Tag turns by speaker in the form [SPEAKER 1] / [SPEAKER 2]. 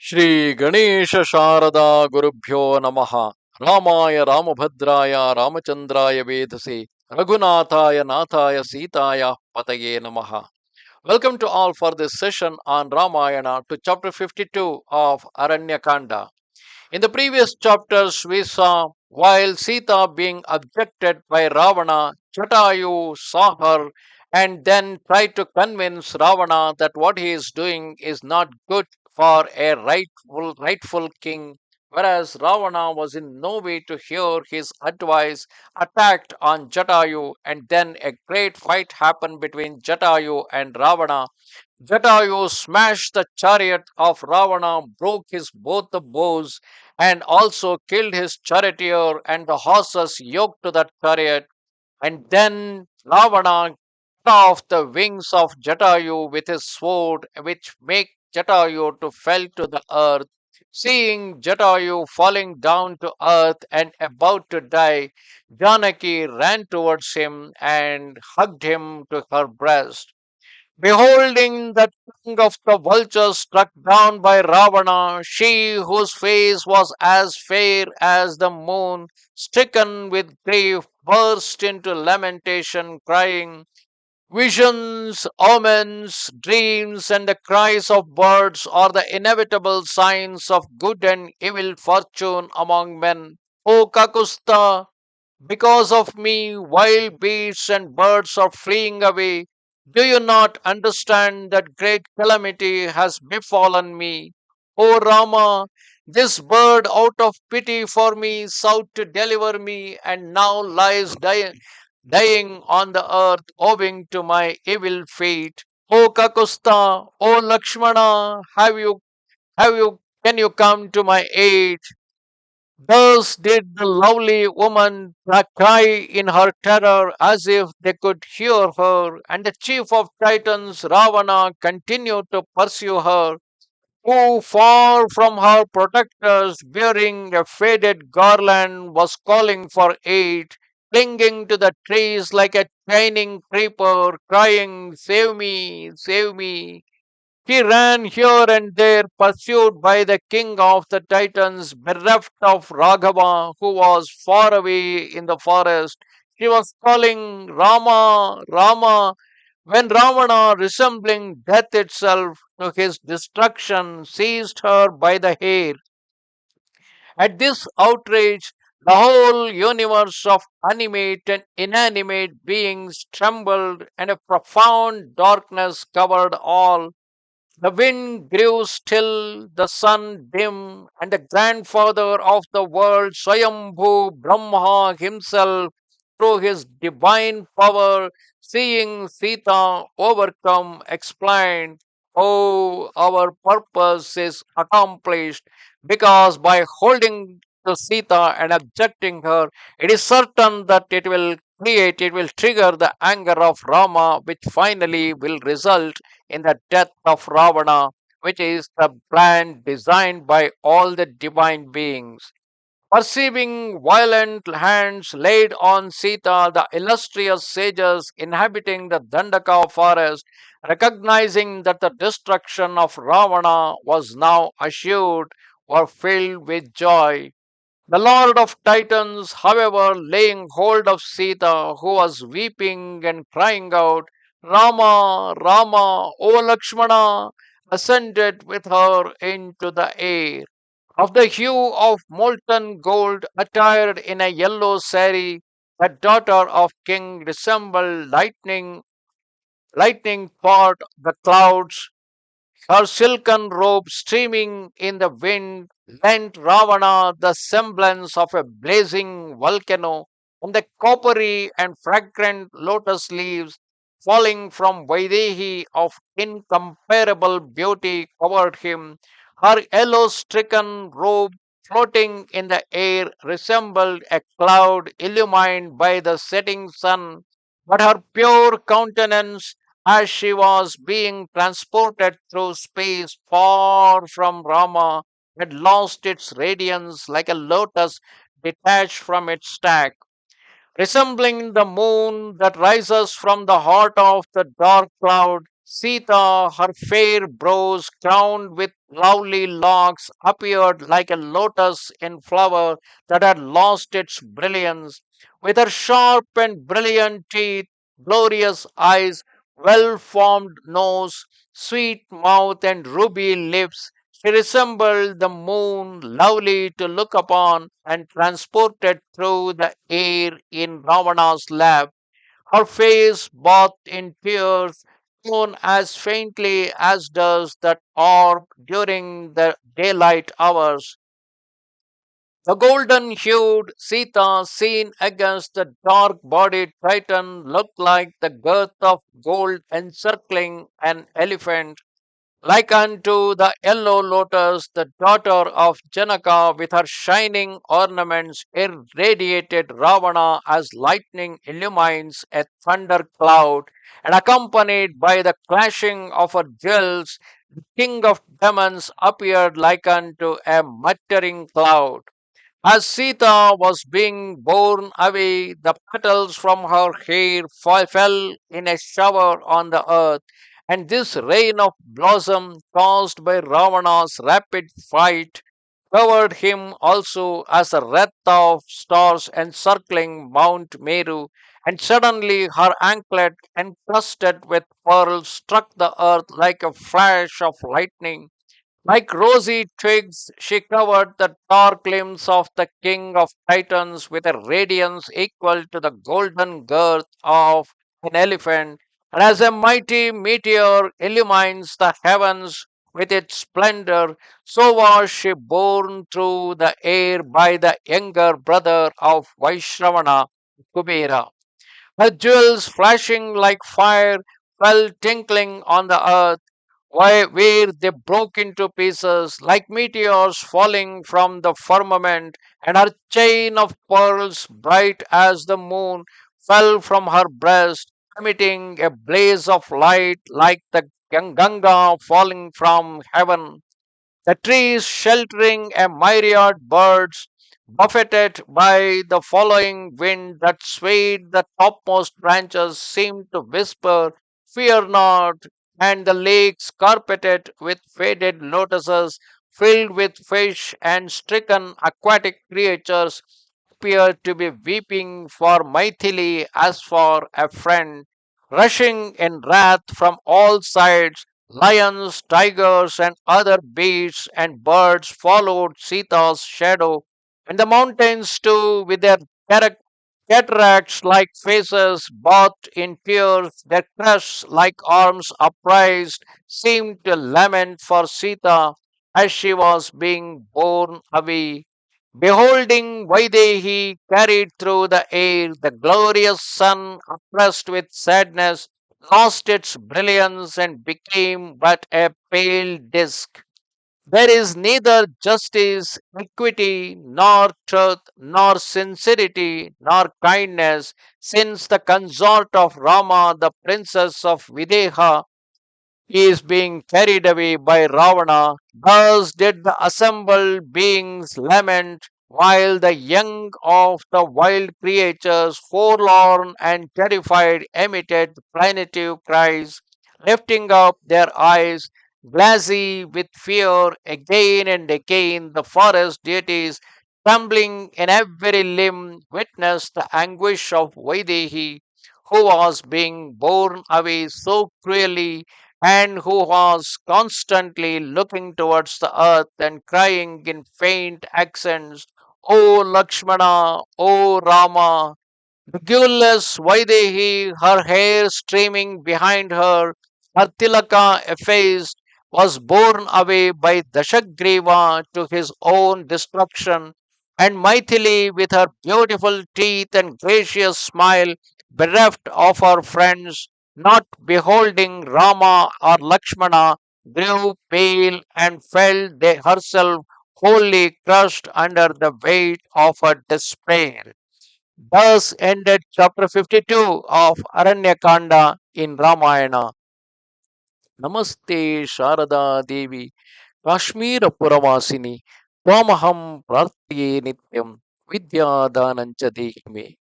[SPEAKER 1] Shri Ganesha Sharada Gurubhyo Namaha Ramaya Ramabhadraya Ramachandraya Vedase Raghunathaya Nathaya Sitaya Pataye Namaha. Welcome to all for this session on Ramayana to chapter 52 of Aranya Kanda. In the previous chapters, we saw while Sita being abducted by Ravana, Jatayu saw her and then tried to convince Ravana that what he is doing is not good for a rightful king. Whereas Ravana was in no way to hear his advice, attacked on Jatayu, and then a great fight happened between Jatayu and Ravana. Jatayu smashed the chariot of Ravana, broke his both the bows, and also killed his charioteer and the horses yoked to that chariot. And then Ravana cut off the wings of Jatayu with his sword, which make Jatayu to fell to the earth. Seeing Jatayu falling down to earth and about to die, Janaki ran towards him and hugged him to her breast. Beholding the king of the vultures struck down by Ravana, she whose face was as fair as the moon, stricken with grief, burst into lamentation, crying, visions, omens, dreams, and the cries of birds are the inevitable signs of good and evil fortune among men. O Kakusta, because of me, wild beasts and birds are fleeing away. Do you not understand that great calamity has befallen me? O Rama, this bird, out of pity for me, sought to deliver me, and now lies dying on the earth owing to my evil fate. O Kakusta, O Lakshmana, can you come to my aid? Thus did the lovely woman cry in her terror as if they could hear her, and the chief of Titans, Ravana, continued to pursue her, who, far from her protectors, bearing a faded garland, was calling for aid, clinging to the trees like a shining creeper, crying, save me, save me. He ran here and there, pursued by the king of the Titans, bereft of Raghava, who was far away in the forest. She was calling, Rama, Rama, when Ravana, resembling death itself to his destruction, seized her by the hair. At this outrage, the whole universe of animate and inanimate beings trembled, and a profound darkness covered all. The wind grew still, the sun dim, and the grandfather of the world, Swayambhu Brahma himself, through his divine power, seeing Sita overcome, explained, Oh, our purpose is accomplished because by holding to Sita and abjecting her, it is certain that it will trigger the anger of Rama, which finally will result in the death of Ravana, which is the plan designed by all the divine beings. Perceiving violent hands laid on Sita, the illustrious sages inhabiting the Dandaka forest, recognizing that the destruction of Ravana was now assured, were filled with joy. The Lord of Titans, however, laying hold of Sita, who was weeping and crying out, Rama, Rama, O Lakshmana, ascended with her into the air. Of the hue of molten gold, attired in a yellow sari, the daughter of King resembled lightning part the clouds, her silken robe streaming in the wind lent Ravana the semblance of a blazing volcano, and the coppery and fragrant lotus leaves falling from Vaidehi of incomparable beauty covered him. Her yellow stricken robe floating in the air resembled a cloud illumined by the setting sun, but her pure countenance as she was being transported through space far from Rama, had lost its radiance like a lotus detached from its stack, resembling the moon that rises from the heart of the dark cloud. Sita, her fair brows crowned with lovely locks, appeared like a lotus in flower that had lost its brilliance. With her sharp and brilliant teeth, glorious eyes, well formed nose, sweet mouth, and ruby lips, she resembled the moon, lovely to look upon, and transported through the air in Ravana's lap. Her face bathed in tears shone as faintly as does that orb during the daylight hours. The golden hued Sita, seen against the dark bodied Titan, looked like the girth of gold encircling an elephant. Like unto the yellow lotus, the daughter of Janaka, with her shining ornaments, irradiated Ravana as lightning illumines a thunder cloud, and accompanied by the clashing of her jewels, the king of demons appeared like unto a muttering cloud. As Sita was being borne away, the petals from her hair fell in a shower on the earth, and this rain of blossom, caused by Ravana's rapid flight, covered him also as a wreath of stars encircling Mount Meru, and suddenly her anklet, encrusted with pearls, struck the earth like a flash of lightning. Like rosy twigs, she covered the dark limbs of the king of Titans with a radiance equal to the golden girth of an elephant. And as a mighty meteor illumines the heavens with its splendor, so was she borne through the air by the younger brother of Vaishravana, Kubera. Her jewels, flashing like fire, fell tinkling on the earth where they broke into pieces like meteors falling from the firmament, and her chain of pearls, bright as the moon, fell from her breast, emitting a blaze of light like the Ganga falling from heaven. The trees sheltering a myriad birds, buffeted by the following wind that swayed the topmost branches, seemed to whisper, "Fear not." And the lakes, carpeted with faded lotuses, filled with fish and stricken aquatic creatures, appeared to be weeping for Maithili as for a friend. Rushing in wrath from all sides, lions, tigers, and other beasts and birds followed Sita's shadow, and the mountains too, with their cataracts like faces, bathed in tears, their crests like arms upraised, seemed to lament for Sita as she was being borne away. Beholding Vaidehi carried through the air, the glorious sun, oppressed with sadness, lost its brilliance and became but a pale disk. There is neither justice, equity, nor truth, nor sincerity, nor kindness, since the consort of Rama, the princess of Videha, is being carried away by Ravana. Thus did the assembled beings lament, while the young of the wild creatures, forlorn and terrified, emitted plaintive cries, lifting up their eyes, glassy with fear. Again and again, the forest deities, trembling in every limb, witnessed the anguish of Vaidehi, who was being borne away so cruelly and who was constantly looking towards the earth and crying in faint accents, "O Lakshmana, O Rama." The guileless Vaidehi, her hair streaming behind her, her tilaka effaced, was borne away by Dashagriva to his own destruction, and Maithili, with her beautiful teeth and gracious smile, bereft of her friends, not beholding Rama or Lakshmana, grew pale and felt herself wholly crushed under the weight of her despair. Thus ended chapter 52 of Aranya Kanda in Ramayana. Namaste Sharada Devi Kashmira Puravasini Twamaham Prartye Nityam Vidya Danancha Dehime.